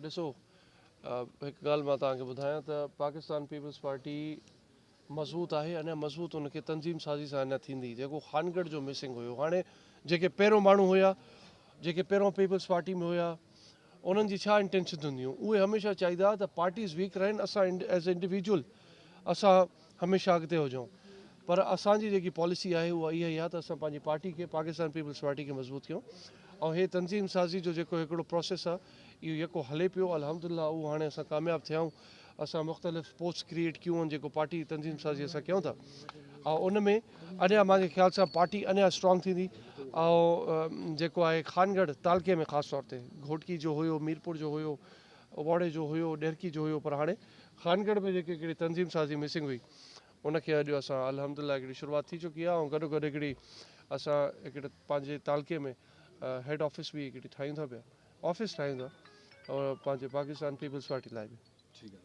ॾिसो हिकु ॻाल्हि मां तव्हांखे ॿुधायां त पाकिस्तान पीपल्स पार्टी मज़बूत आहे, अञा मज़बूत उनखे तंज़ीम साज़ी सां अञा थींदी। जेको खानगढ़ जो मिसिंग हुयो, हाणे जेके पहिरियों माण्हू हुया, जेके पहिरियों पीपल्स पार्टी में हुया, उन्हनि जी छा इंटेंशन हूंदियूं, उहे हमेशह चाहींदा त पार्टीज़ वीक रहनि, असां एज़ इंडिविजुअल असां हमेशह अॻिते हुजूं। पर असांजी जेकी पॉलिसी आहे उहा इहा ई आहे त असां पंहिंजी पार्टी खे, पाकिस्तान पीपल्स पार्टी खे मज़बूत कयूं। ऐं हे तंज़ीम साज़ी जो जेको हिकिड़ो प्रोसेस आहे, इहो जेको हले पियो, अल्हम्दुलिल्लाह उहो हाणे असां कामयाबु थिया आहियूं। असां मुख़्तलिफ़ पोस्ट क्रिएट कयूं आहिनि, जेको पार्टी तंज़ीम साज़ी असां कयूं था। ऐं उन में अञा मुंहिंजे ख़्याल सां पार्टी अञा स्ट्रॉन्ग थींदी। ऐं जेको आहे खानगढ़ तालके में ख़ासि तौर ते घोटकी जो हुयो, मीरपुर जो हुयो, वाड़े जो हुयो, ॾेरकी जो हुयो, पर हाणे खानगढ़ में जेके हिकिड़ी तंज़ीम साज़ी मिसिंग हुई, उनखे अॼु असां अल्हम्दुलिल्लाह हिकिड़ी शुरूआति थी चुकी आहे। ऐं गॾो हिकिड़ी असां हिकिड़े पंहिंजे तालके में हेड ऑफिस बि हिकिड़ी ठाहियूं था पिया, ऑफिस ठाहियूं था, और पंहिंजे पाकिस्तान पीपल्स पार्टी लाइ बि।